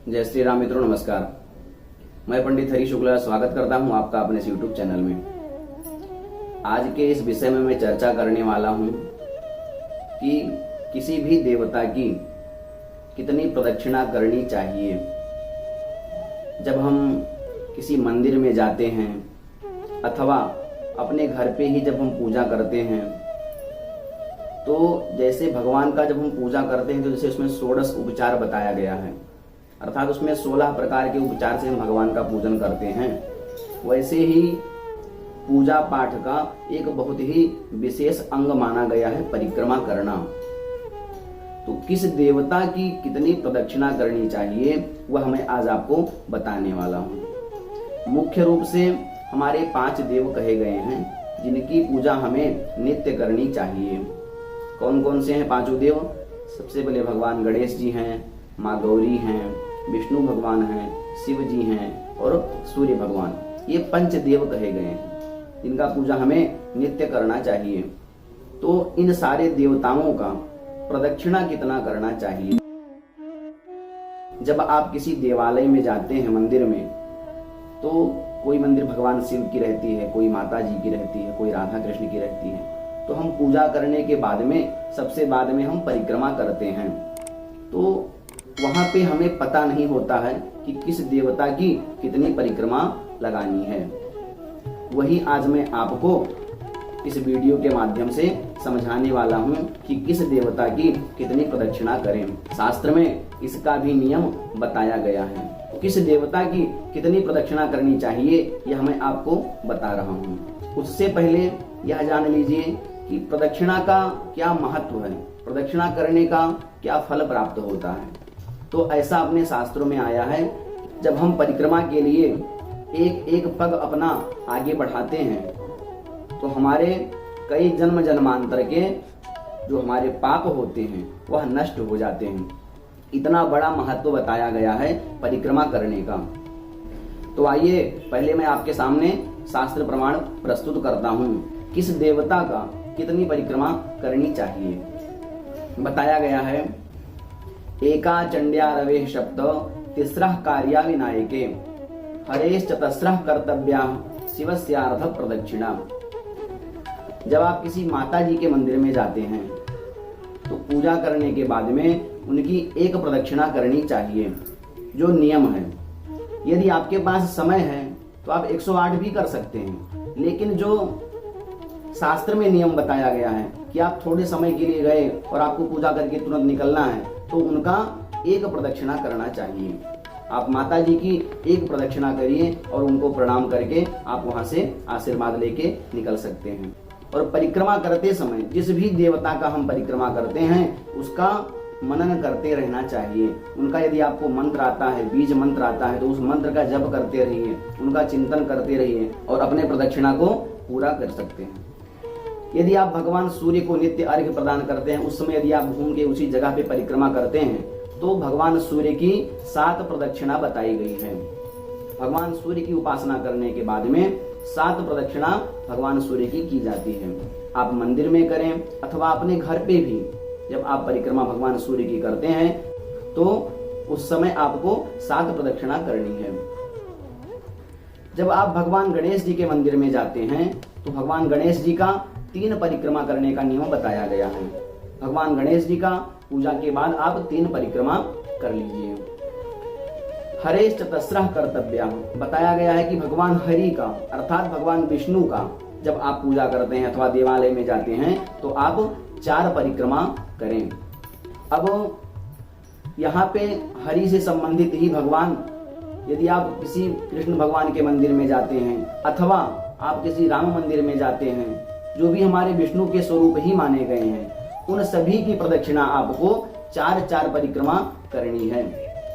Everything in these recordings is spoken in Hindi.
जय श्री राम मित्रों, नमस्कार। मैं पंडित हरी शुक्ला स्वागत करता हूं आपका अपने इस यूट्यूब चैनल में। आज के इस विषय में मैं चर्चा करने वाला हूं कि किसी भी देवता की कितनी प्रदक्षिणा करनी चाहिए। जब हम किसी मंदिर में जाते हैं अथवा अपने घर पे ही जब हम पूजा करते हैं, तो जैसे भगवान का जब हम पूजा करते हैं तो जैसे उसमें 16 उपचार बताया गया है, अर्थात उसमें 16 प्रकार के उपचार से हम भगवान का पूजन करते हैं। वैसे ही पूजा पाठ का एक बहुत ही विशेष अंग माना गया है परिक्रमा करना। तो किस देवता की कितनी प्रदक्षिणा करनी चाहिए वह मैं आज आपको बताने वाला हूँ। मुख्य रूप से हमारे 5 देव कहे गए हैं जिनकी पूजा हमें नित्य करनी चाहिए। कौन कौन से हैं 5 देव? सबसे पहले भगवान गणेश जी हैं, माँ गौरी हैं, विष्णु भगवान हैं, शिव जी हैं और सूर्य भगवान। ये 5 देव कहे गए हैं जिनका पूजा हमें नित्य करना चाहिए। तो इन सारे देवताओं का प्रदक्षिणा कितना करना चाहिए? जब आप किसी देवालय में जाते हैं, मंदिर में, तो कोई मंदिर भगवान शिव की रहती है, कोई माता जी की रहती है, कोई राधा कृष्ण की रहती है। तो हम पूजा करने के बाद में सबसे बाद में हम परिक्रमा करते हैं। तो वहां पे हमें पता नहीं होता है कि किस देवता की कितनी परिक्रमा लगानी है। वही आज मैं आपको इस वीडियो के माध्यम से समझाने वाला हूं कि किस देवता की कितनी प्रदक्षिणा करें। शास्त्र में इसका भी नियम बताया गया है। किस देवता की कितनी प्रदक्षिणा करनी चाहिए यह मैं आपको बता रहा हूं। उससे पहले यह जान लीजिए कि प्रदक्षिणा का क्या महत्व है, प्रदक्षिणा करने का क्या फल प्राप्त होता है। तो ऐसा अपने शास्त्रों में आया है, जब हम परिक्रमा के लिए एक एक पग अपना आगे बढ़ाते हैं तो हमारे कई जन्म जन्मांतर के जो हमारे पाप होते हैं वह नष्ट हो जाते हैं। इतना बड़ा महत्व बताया गया है परिक्रमा करने का। तो आइए पहले मैं आपके सामने शास्त्र प्रमाण प्रस्तुत करता हूँ किस देवता का कितनी परिक्रमा करनी चाहिए। बताया गया है, एका चंड्या रवे शब्द तिस्रः कार्या विनायके हरेश्चतस्रः कर्तव्या शिवस्यार्थ प्रदक्षिणा। जब आप किसी माता जी के मंदिर में जाते हैं तो पूजा करने के बाद में उनकी एक प्रदक्षिणा करनी चाहिए, जो नियम है। यदि आपके पास समय है तो आप 108 भी कर सकते हैं, लेकिन जो शास्त्र में नियम बताया गया है कि आप थोड़े समय के लिए गए और आपको पूजा करके तुरंत निकलना है, तो उनका एक प्रदक्षिणा करना चाहिए। आप माता जी की एक प्रदक्षिणा करिए और उनको प्रणाम करके आप वहां से आशीर्वाद लेके निकल सकते हैं। और परिक्रमा करते समय जिस भी देवता का हम परिक्रमा करते हैं उसका मनन करते रहना चाहिए। उनका यदि आपको मंत्र आता है, बीज मंत्र आता है, तो उस मंत्र का जप करते रहिए, उनका चिंतन करते रहिए और अपने प्रदक्षिणा को पूरा कर सकते हैं। यदि आप भगवान सूर्य को नित्य अर्घ्य प्रदान करते हैं, उस समय यदि आप घूम के उसी जगह पे परिक्रमा करते हैं, तो भगवान सूर्य की 7 प्रदक्षिणा बताई गई है। भगवान सूर्य की उपासना करने के बाद में 7 प्रदक्षिणा भगवान सूर्य की जाती है। आप मंदिर में करें अथवा अपने घर पे भी जब आप परिक्रमा भगवान सूर्य की करते हैं तो उस समय आपको 7 प्रदक्षिणा करनी है। जब आप भगवान गणेश जी के मंदिर में जाते हैं तो भगवान गणेश जी का 3 परिक्रमा करने का नियम बताया गया है। भगवान गणेश जी का पूजा के बाद आप 3 परिक्रमा कर लीजिए। हरेश्चतस्रः कर्तव्या, बताया गया है कि भगवान हरि का अर्थात भगवान विष्णु का जब आप पूजा करते हैं अथवा देवालय में जाते हैं तो आप 4 परिक्रमा करें। अब यहाँ पे हरि से संबंधित ही भगवान, यदि आप किसी कृष्ण भगवान के मंदिर में जाते हैं अथवा आप किसी राम मंदिर में जाते हैं, जो भी हमारे विष्णु के स्वरूप ही माने गए हैं, उन सभी की प्रदक्षिणा आपको 4-4 परिक्रमा करनी है।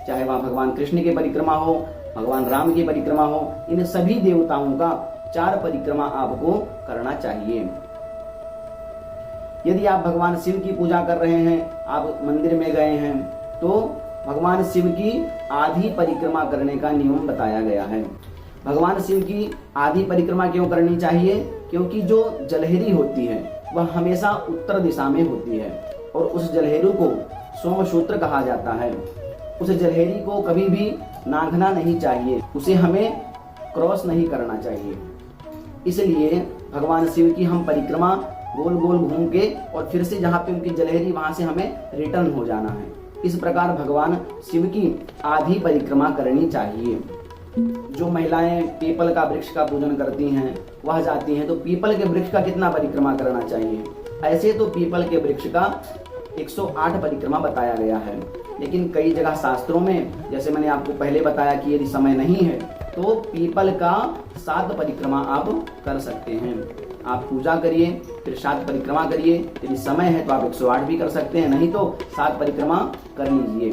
चाहे वहां भगवान कृष्ण की परिक्रमा हो, भगवान राम की परिक्रमा हो, इन सभी देवताओं का 4 परिक्रमा आपको करना चाहिए। यदि आप भगवान शिव की पूजा कर रहे हैं, आप मंदिर में गए हैं, तो भगवान शिव की आधी परिक्रमा करने का नियम बताया गया है। भगवान शिव की आधी परिक्रमा क्यों करनी चाहिए? क्योंकि जो जलहरी होती है वह हमेशा उत्तर दिशा में होती है और उस जलहेरू को सोमसूत्र कहा जाता है। उस जलहरी को कभी भी नांगना नहीं चाहिए, उसे हमें क्रॉस नहीं करना चाहिए। इसलिए भगवान शिव की हम परिक्रमा गोल गोल घूम के और फिर से जहाँ पे उनकी जलहरी वहां से हमें रिटर्न हो जाना है। इस प्रकार भगवान शिव की आधी परिक्रमा करनी चाहिए। जो महिलाएं पीपल का वृक्ष का पूजन करती हैं वह जाती हैं तो पीपल के वृक्ष का कितना परिक्रमा करना चाहिए? ऐसे तो पीपल के वृक्ष का 108 परिक्रमा बताया गया है, लेकिन कई जगह शास्त्रों में, जैसे मैंने आपको पहले बताया कि यदि समय नहीं है तो पीपल का 7 परिक्रमा आप कर सकते हैं। आप पूजा करिए, फिर 7 परिक्रमा करिए। यदि समय है तो आप 108 भी कर सकते हैं, नहीं तो 7 परिक्रमा कर लीजिए।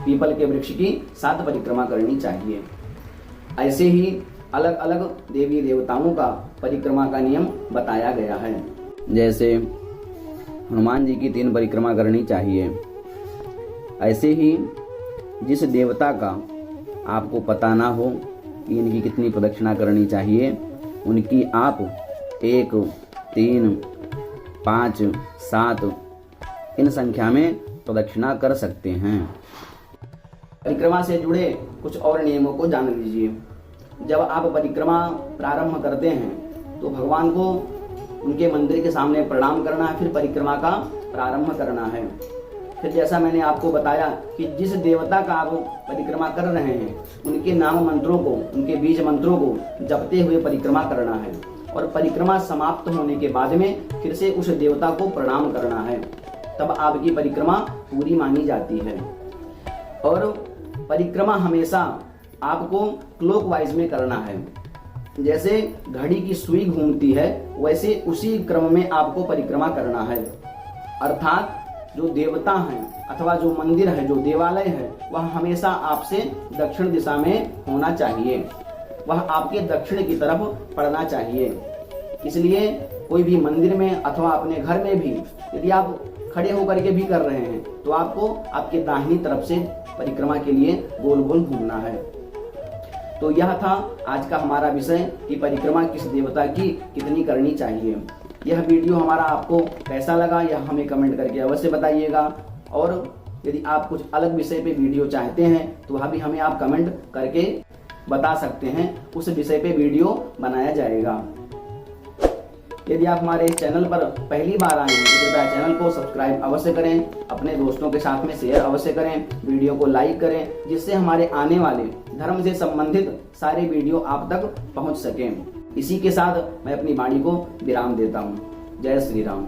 पीपल के वृक्ष की 7 परिक्रमा करनी चाहिए। ऐसे ही अलग अलग देवी देवताओं का परिक्रमा का नियम बताया गया है। जैसे हनुमान जी की 3 परिक्रमा करनी चाहिए। ऐसे ही जिस देवता का आपको पता ना हो कि इनकी कितनी प्रदक्षिणा करनी चाहिए, उनकी आप 1, 3, 5, 7 इन संख्या में प्रदक्षिणा कर सकते हैं। परिक्रमा से जुड़े कुछ और नियमों को जान लीजिए। जब आप परिक्रमा प्रारंभ करते हैं तो भगवान को उनके मंदिर के सामने प्रणाम करना है, फिर परिक्रमा का प्रारंभ करना है। फिर जैसा मैंने आपको बताया कि जिस देवता का आप परिक्रमा कर रहे हैं उनके नाम मंत्रों को, उनके बीज मंत्रों को जपते हुए परिक्रमा करना है और परिक्रमा समाप्त होने के बाद में फिर से उस देवता को प्रणाम करना है, तब आपकी परिक्रमा पूरी मानी जाती है। और परिक्रमा हमेशा आपको क्लॉकवाइज में करना है। जैसे घड़ी की सुई घूमती है वैसे उसी क्रम में आपको परिक्रमा करना है। अर्थात जो देवता हैं अथवा जो मंदिर है, जो देवालय है, वह हमेशा आपसे दक्षिण दिशा में होना चाहिए, वह आपके दक्षिण की तरफ पड़ना चाहिए। इसलिए कोई भी मंदिर में अथवा अपने घर में भी यदि आप खड़े होकर के भी कर रहे हैं तो आपको आपके दाहिनी तरफ से परिक्रमा के लिए गोल गोल घूमना है। तो यह था आज का हमारा विषय कि परिक्रमा किस देवता की कितनी करनी चाहिए। यह वीडियो हमारा आपको कैसा लगा यह हमें कमेंट करके अवश्य बताइएगा। और यदि आप कुछ अलग विषय पे वीडियो चाहते हैं तो वह भी हमें आप कमेंट करके बता सकते हैं, उस विषय पे वीडियो बनाया जाएगा। यदि आप हमारे चैनल पर पहली बार आए हैं तो कृपया चैनल को सब्सक्राइब अवश्य करें, अपने दोस्तों के साथ में शेयर अवश्य करें, वीडियो को लाइक करें, जिससे हमारे आने वाले धर्म से संबंधित सारे वीडियो आप तक पहुंच सकें। इसी के साथ मैं अपनी वाणी को विराम देता हूं। जय श्री राम।